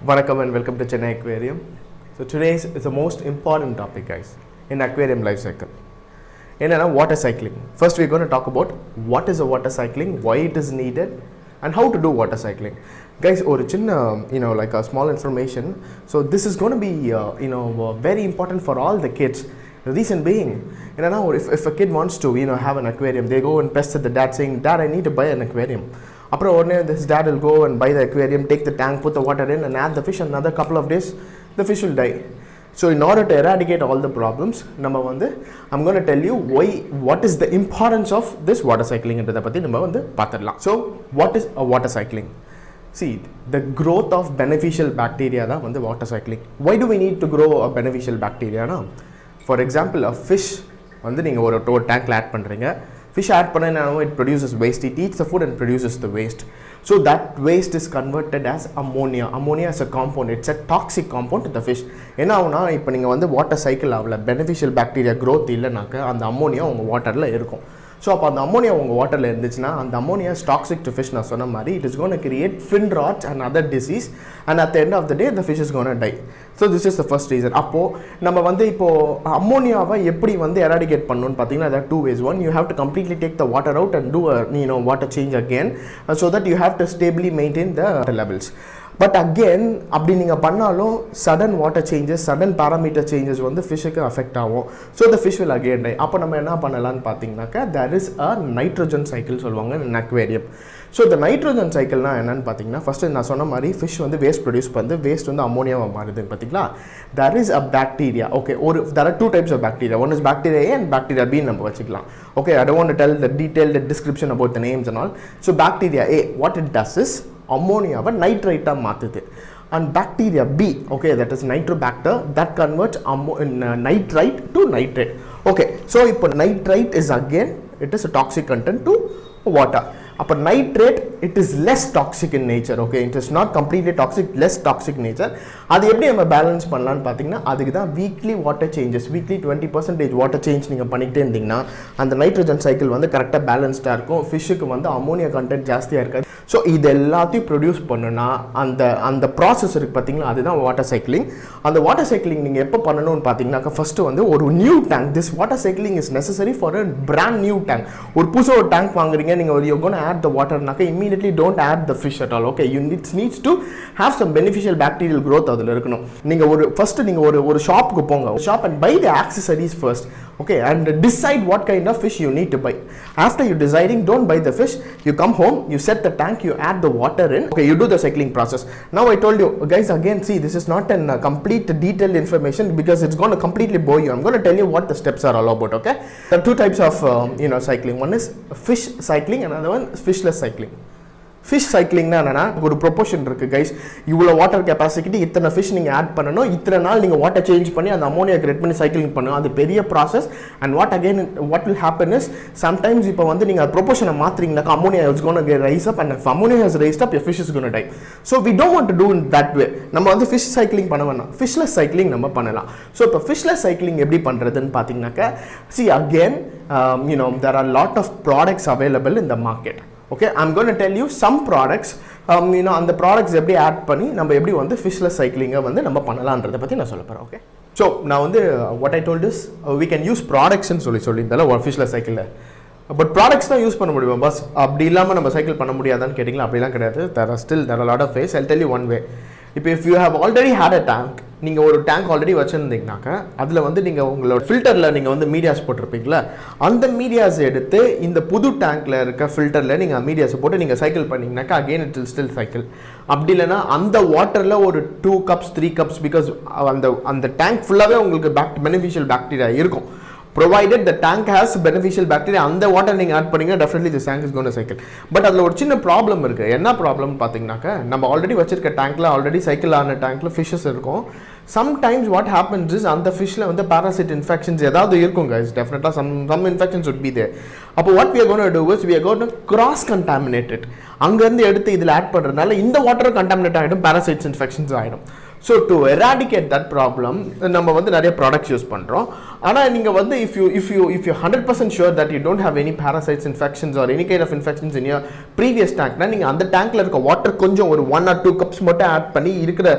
Welcome and welcome to Chennai Aquarium. So today is the most important topic, guys, in aquarium life cycle. Water cycling. First, we're going to talk about what is a water cycling, why it is needed, and how to do water cycling. Guys, origin, like a small information. So this is going to be, very important for all the kids. The reason being, if a kid wants to, have an aquarium, they go and pester the dad saying, "Dad, I need to buy an aquarium." This dad will go and buy the aquarium, take the tank, put the water in and add the fish. Another couple of days, the fish will die. So in order to eradicate all the problems, I'm going to tell you what is the importance of this water cycling. So what is a water cycling? See, the growth of beneficial bacteria is the water cycling. Why do we need to grow a beneficial bacteria? For example, a fish, you tank add fish add panna, it produces waste. It eats the food and produces the waste. So that waste is converted as ammonia. Ammonia is a compound. It's a toxic compound to the fish. If water cycle beneficial bacteria growth and ammonia in water. So if the ammonia in water and the ammonia is toxic to fish, it is going to create fin rots and other disease, and at the end of the day the fish is going to die. So this is the first reason. Ammonia eradicate there are two ways. One, you have to completely take the water out and do a water change again, so that you have to stably maintain the levels. But again, sudden water changes, sudden parameter changes the fish affect. So the fish will again die. There is a nitrogen cycle in an aquarium. So the nitrogen cycle is first fish waste produce waste ammonia. There is a bacteria. Okay, there are two types of bacteria. One is bacteria A and bacteria B. Okay, I don't want to tell the detailed description about the names and all. So bacteria A, what it does is ammonia nitrate and bacteria B, okay, that is nitrobacter, that converts nitrite to nitrate. Okay, so if nitrite is again, it is a toxic content to water. Upon nitrate, it is less toxic in nature. Okay, it is not completely toxic, less toxic nature. That's how we balance it. Weekly water changes, weekly 20% water change and the nitrogen cycle is correctly balanced. Fish ammonia content jasti. So this produce and the process is water cycling. And the water cycling first a new tank. This water cycling is necessary for a brand new tank. Tank you're going to add the water, immediately don't add the fish at all. Okay, it needs to have some beneficial bacterial growth. First shop and buy the accessories first. Okay, and decide what kind of fish you need to buy. After you deciding, don't buy the fish. You come home, you set the tank, you add the water in. Okay, you do the cycling process. Now I told you guys, again, see, this is not a complete detailed information because it's going to completely bore you. I'm going to tell you what the steps are all about. Okay, there are two types of cycling. One is fish cycling, another one is fishless cycling. Fish cycling na ஒரு proportion இருக்கு guys. இவ்வளவு water capacity இத்தனை fish நீங்க add பண்ணனும், இத்தனை நாள் நீங்க water change பண்ணி அந்த ammonia create பண்ணி cycling பண்ணனும். அது பெரிய process. And what will happen is sometimes இப்போ நீங்க proportion மாத்துறீங்கனா ammonia is going to rise up, and if ammonia has raised up, your fish is going to die. So we don't want to do it that way. நம்ம fish cycling பண்ண வேண்டாம். Fishless cycling நம்ம பண்ணலாம். So இப்போ fishless cycling எப்படி பண்றதுன்னு பாத்தீங்கன்னாக்க, see again, there are a lot of products available in the market. Okay, I'm going to tell you some products, and the products எப்படி add பண்ணி நம்ம எப்படி fishless cycling நம்ம பண்ணலாம்ன்றத பத்தி நான் சொல்ல போறேன். Okay, so now what I told is we can use products ன்னு சொல்லிருந்தால ஒரு fishless cycle. But products தான் யூஸ் பண்ண முடியும். பஸ் அப்படி இல்லாம நம்ம சைக்கிள் பண்ண முடியாதான்னு கேட்டிங்களா? அப்படிலாம் கிடையாது. There are a lot of ways. I'll tell you one way. If you have already had a tank, நீங்க ஒரு tank already வச்சிருந்தீங்கனாக்க அதுல நீங்க உங்களோட ஃபில்டர்ல நீங்க மீடியாஸ் போட்டுருப்பீங்களா, அந்த மீடியாஸ் எடுத்து இந்த புது டேங்க்ல இருக்க ஃபில்டர்ல நீங்க மீடியாஸ் போட்டு நீங்க cycle பண்ணீங்கனாக்க again it will still cycle. அப்படி இல்லனா அந்த வாட்டர்ல ஒரு 2 cups 3 cups because அந்த டேங்க் ஃபுல்லாவே உங்களுக்கு beneficial bacteria இருக்கும். Provided the tank has beneficial bacteria, and the water நீங்க ஆட் பண்ணீங்க, definitely this tank is going to cycle. But அதுல ஒரு சின்ன ப்ராப்ளம் இருக்கு. என்ன ப்ராப்ளம் பாத்தீங்கன்னாக்க, நம்ம ஆல்ரெடி வச்சிருக்க டேங்க்ல ஆல்ரெடி சைக்கிள் ஆன டேங்க்ல fishes இருக்கும். Sometimes what happens is அந்த fishல parasite infections ஏதாவது இருக்கும் guys. Definitely some infections would be there. அப்போ what we are going to do is we are going to cross contaminate it. அங்க இருந்து எடுத்து இதுல ஆட் பண்றதுனால இந்த வாட்டர் contaminate ஆயிடும், parasites infections ஆயிடும். So to eradicate that problem, நம்ம நிறைய products யூஸ் பண்றோம். ஆனால் நீங்கள் வந்து if you 100% sure that you don't have any parasites infections or any kind of infections in your previous tankனா நீங்கள் அந்த டேங்க்ல இருக்க வாட்டர் கொஞ்சம் ஒரு 1 or 2 cups மட்டும் ஆட் பண்ணி இருக்கிற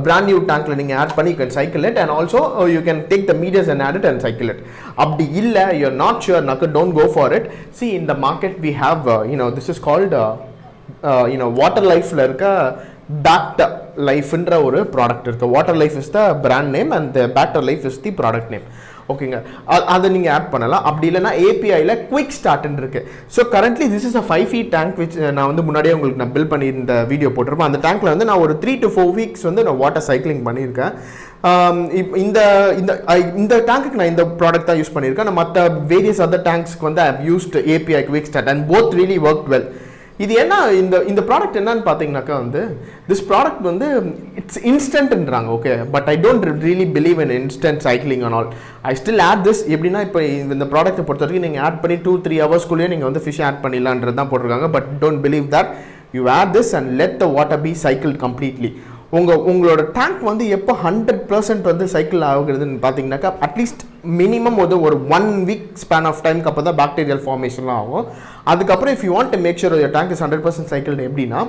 brand new tankல நீங்கள் ஆட் பண்ணி you can cycle it and also you can take the meters and add it and cycle it. அப்படி இல்லை you're not sure naka don't go for it. See in the market we have this is called water life ல இருக்க Bacter Life என்ற ஒரு product இருக்கு. Water life is the brand name and the factor life is the product name. ஓகேங்க, அதை நீங்கள் add பண்ணலாம். அப்படி இல்லைனா ஏபிஐயில் குவிக் ஸ்டார்ட்னு இருக்கு. So currently this is a 5 feet tank which நான் வந்து முன்னாடியே உங்களுக்கு நான் பில் பண்ணி இந்த வீடியோ போட்டிருப்பேன். அந்த டேங்க்ல வந்து நான் ஒரு 3 to 4 weeks வந்து நான் வாட்டர் சைக்கிளிங் பண்ணியிருக்கேன். இந்த இந்த டேங்க்குக்கு நான் இந்த ப்ராடக்ட் தான் யூஸ் பண்ணியிருக்கேன். நான் மற்ற வேரியஸ் அதர் டேங்க்ஸ்க்கு வந்து I have used API quick start and both really work well. இது என்ன இந்த ப்ராடக்ட் என்னன்னு பார்த்தீங்கன்னாக்கா வந்து திஸ் ப்ராடக்ட் வந்து இட்ஸ் இன்ஸ்டன்ட்ன்றாங்க. Okay, but I don't really believe in instant cycling and all. I still add this. எப்படின்னா இப்போ இந்த ப்ராடக்ட்டை பொறுத்த வரைக்கும் நீங்கள் ஆட் பண்ணி 2-3 hours நீங்கள் வந்து ஃபிஷ் ஆட் பண்ணிடலான்றது தான் போட்டிருக்காங்க. But don't believe that. You add this and let the water be cycle completely. உங்களோட டேங்க் வந்து எப்போ 100% வந்து சைக்கிள் ஆகுறதுன்னு பார்த்தீங்கன்னாக்கா அட்லீஸ்ட் மினிமம் வந்து ஒரு 1 week ஸ்பேன் ஆஃப் டைமுக்கு அப்போ தான் பாக்டீரியல் ஃபார்மேஷன்லாம் ஆகும். அதுக்கப்புறம் if you want to make sure your tank is 100% cycle எப்படின்னா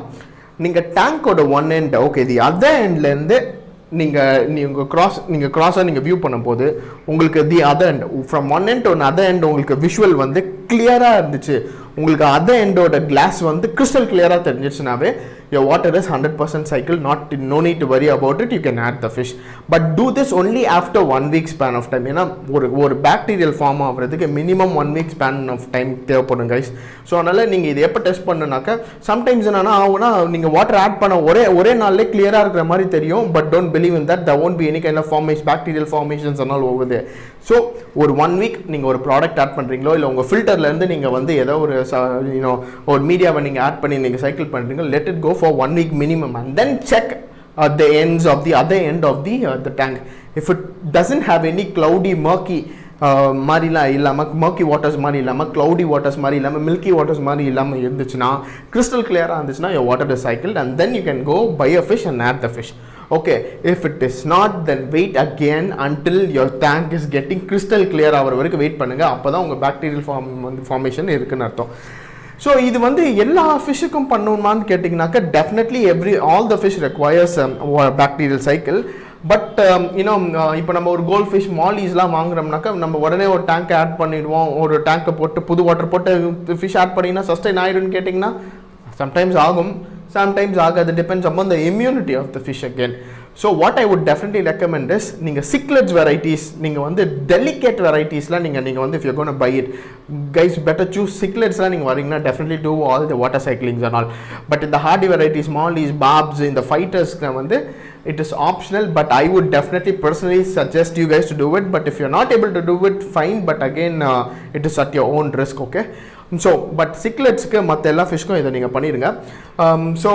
நீங்கள் டேங்கோட ஒன் எண்ட் ஓகே இது அதர் எண்ட்லேருந்து நீங்கள் க்ராஸாக நீங்கள் வியூ பண்ணும்போது உங்களுக்கு the other end from one end to other end உங்களுக்கு விஷுவல் வந்து கிளியராக இருந்துச்சு. உங்களுக்கு அதர் எண்டோட கிளாஸ் வந்து கிறிஸ்டல் கிளியராக தெரிஞ்சிச்சுனாவே your water is 100% cycle, no need to worry about it. You can add the fish, but do this only after 1 week span of time. ஏன்னா ஒரு பாக்டீரியல் ஃபார்ம் ஆகிறதுக்கு minimum 1 week span of time தேவைப்படும் guys. So அதனால் நீங்கள் இது எப்போ test பண்ணுனாக்கா sometimes என்னன்னா ஆகுனா நீங்கள் வாட்டர் ஆட் பண்ண ஒரே நாள்லேயே கிளியராக இருக்கிற மாதிரி தெரியும். But don't believe in that. there won't be any kind of bacterial formations and all over there. So ஒரு 1 week நீங்கள் ஒரு ப்ராடக்ட் ஆட் பண்ணுறீங்களோ இல்லை உங்கள் ஃபில்டர்லேருந்து நீங்கள் வந்து ஏதோ ஒரு மீடியாவை நீங்கள் ஆட் பண்ணி நீங்கள் சைக்கிள் பண்ணுறீங்க, let it go for 1 week minimum and then check the ends of the other end of the tank. If it doesn't have any cloudy murky மாதிரிலாம் இல்லாமல் murky waters மாதிரி இல்லாமல் cloudy waters மாதிரி இல்லாமல் milky waters மாதிரி இல்லாமல் இருந்துச்சுன்னா crystal clear-ஆக இருந்துச்சுன்னா your water is cycled and then you can go buy a fish and add the fish. Okay, if it is not, then wait again until your tank is getting crystal clear ஆகிற வரைக்கும் wait பண்ணுங்கள். அப்போ தான் உங்கள் bacterial formation இருக்குன்னு அர்த்தம். So இது வந்து எல்லா ஃபிஷ்ஷுக்கும் பண்ணணுமான்னு கேட்டிங்கனாக்கா definitely all the fish requires bacterial cycle. But இப்போ நம்ம ஒரு கோல்ட் ஃபிஷ் மாலிஸ்லாம் வாங்குறோம்னாக்கா நம்ம உடனே ஒரு டேங்க் ஆட் பண்ணிடுவோம். ஒரு டேங்கை போட்டு புது வாட்டர் போட்டு ஃபிஷ் ஆட் பண்ணிங்கன்னா சஸ்டைன் ஆகிடும்னு கேட்டிங்கன்னா சம்டைம்ஸ் ஆகும், சம்டைம்ஸ் ஆகாது. Depends upon the immunity of the fish again. So what I would definitely recommend is நீங்கள் சிக்லெட்ஸ் வெரைட்டிஸ், நீங்கள் வந்து டெலிகேட் வெரைட்டிஸ்லாம் நீங்கள் வந்து if you gonna buy it guys better choose சிக்லெட்ஸ்லாம் நீங்கள் வரீங்கன்னா definitely do all the water cyclings and all. But இந்த ஹார்டி வெரைட்டிஸ் மாலிஸ் பாப்ஸ் இந்த ஃபைட்டர்ஸ்க்கு வந்து it is optional, but I would definitely personally suggest you guys to do it. But if you're not able to do it, fine, but again it is at your own risk. Okay, so but cichlidsக்கு மற்ற எல்லா ஃபிஷ்க்கும் இதை நீங்கள் பண்ணிடுங்க. So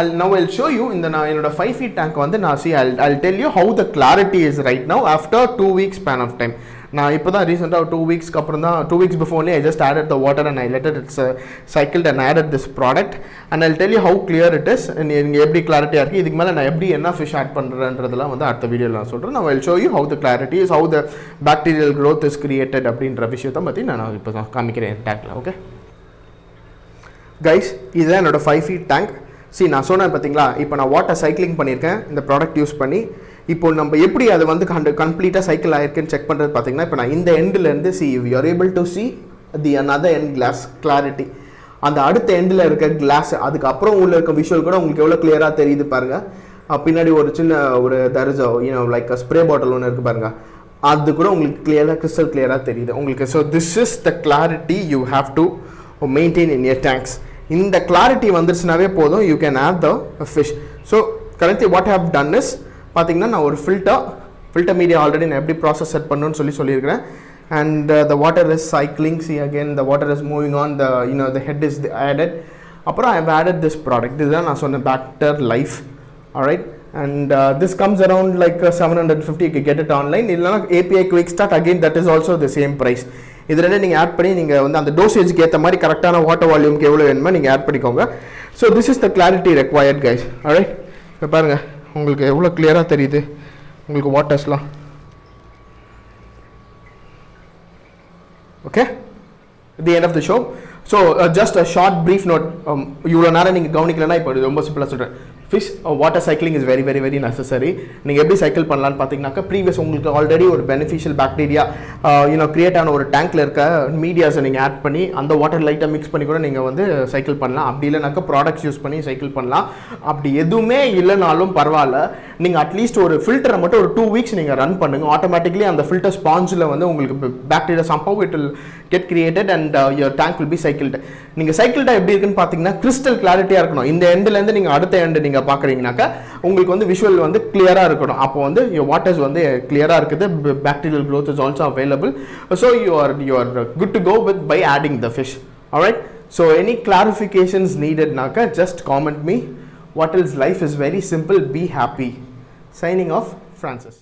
I'll show you இந்த நான் என்னோட 5 feet tank வந்து நான் I'll tell you how the clarity is right now after 2 weeks span of time. நான் இப்போ தான் ரீசெண்டாக 2 weeks அப்புறம் தான் 2 weeks before only I just added the water and I let it cycled and added this product and I'll tell you how clear it is and இங்கே எப்படி கிளாரிட்டியாக இருக்குது. இதுக்கு மேலே நான் எப்படி என்ன ஃபிஷ் ஆட் பண்ணுறேன்றதெல்லாம் வந்து அடுத்த வீடியோவில் நான் சொல்கிறேன். நான் I'll show you how the clarity is, how the bacterial growth is created அப்படின்ற விஷயத்தை பற்றி நான் இப்போ தான் காமிக்கிறேன் டேங்க்கில். ஓகே கைஸ், இதுதான் என்னோடய 5 feet tank. நான் சொன்னேன் பார்த்தீங்களா, இப்போ நான் வாட்டர் சைக்கிளிங் பண்ணியிருக்கேன் இந்த ப்ராடக்ட் யூஸ் பண்ணி. இப்போ நம்ம எப்படி அது வந்து கம்ப்ளீட்டாக சைக்கிள் ஆயிருக்குன்னு செக் பண்ணுறது பார்த்தீங்கன்னா, இப்போ நான் இந்த எண்ட்லேருந்து you are able to see the another end glass clarity. அந்த அடுத்த எண்டில் இருக்க கிளாஸ் அதுக்கப்புறம் உள்ள இருக்க விஷுவல் கூட உங்களுக்கு எவ்வளோ கிளியராக தெரியுது பாருங்கள். பின்னாடி ஒரு சின்ன ஒரு தர்ஸ் லைக் ஸ்ப்ரே பாட்டில் ஒன்று இருக்குது பாருங்கள், அது கூட உங்களுக்கு கிளியராக கிறிஸ்டல் கிளியராக தெரியுது உங்களுக்கு. So this is the clarity you have to maintain in your tanks. இந்த கிளாரிட்டி வந்துருச்சுனாவே போதும், you can add the fish. So currently what have done is பார்த்தீங்கன்னா, நான் ஒரு ஃபில்டர் மீடியா ஆல்ரெடி நான் எப்படி ப்ராசஸ் செட் பண்ணணும்னு சொல்லியிருக்கிறேன். And the water is cycling. Again the water is moving on, the head is added. அப்புறம் I have added this product. இதுதான் நான் சொன்ன bacter life. Alright, and this comes around like 750. You can get it online. இல்லைனா API quick start, again that is also the same price. இது ரெண்டு நீங்கள் add பண்ணி நீங்கள் வந்து அந்த டோசேஜுக்கு ஏற்ற மாதிரி கரெக்டான வாட்டர் வால்யூமுக்கு எவ்வளோ வேணுமோ நீங்கள் ஆட் பண்ணிக்கோங்க. So this is the clarity required guys. Alright, இப்போ பாருங்கள் உங்களுக்கு எவ்வளோ கிளியராக தெரியுது உங்களுக்கு வாட்டர்ஸ்லாம். Okay, at the end of the show. So just a short brief note, இவ்வளோ நேரம் நீங்கள் கவனிக்கலன்னா இப்போ ரொம்ப சிம்பிளாக சொல்கிறேன். Fish water cycling is very very very necessary. நீங்கள் எப்படி சைக்கிள் பண்ணலான்னு பார்த்தீங்கன்னாக்கா, ப்ரீவியஸ் உங்களுக்கு ஆல்ரெடி ஒரு பெனிஃபிஷியல் பாக்டீரியா கிரியேட் ஆன ஒரு டேங்க்கில் இருக்க மீடியாஸை நீங்கள் ஆட் பண்ணி அந்த வாட்டர் லைட்டாக மிக்ஸ் பண்ணி கூட நீங்கள் வந்து சைக்கிள் பண்ணலாம். அப்படி இல்லைனாக்கா ப்ராடக்ட்ஸ் யூஸ் பண்ணி சைக்கிள் பண்ணலாம். அப்படி எதுவுமே இல்லைனாலும் பரவாயில்ல, நீங்கள் அட்லீஸ்ட் ஒரு ஃபில்டரை மட்டும் ஒரு 2 weeks நீங்கள் ரன் பண்ணுங்கள். ஆட்டோமேட்டிக்லி அந்த ஃபில்டர் ஸ்பாஞ்சில் வந்து உங்களுக்கு பாக்டீரியா சம்பவ் it will get created and your tank will be cycled. நீங்கள் சைக்கிள்டா எப்படி இருக்குன்னு பார்த்தீங்கன்னா, கிறிஸ்டல் கிளாரிட்டியாக இருக்கணும். இந்த எண்ட்லேருந்து நீங்கள் அடுத்த எண்டு நீங்கள் பார்க்குறீங்கனாக்கா உங்களுக்கு வந்து விஷுவல் வந்து கிளியராக இருக்கணும். அப்போ வந்து வாட்டர்ஸ் வந்து கிளியராக இருக்குது, bacterial growth is also available, so you are good to go with by adding the fish. All right, so any clarifications needed naka, just comment me. What else, life is very simple, be happy. Signing off, Francis.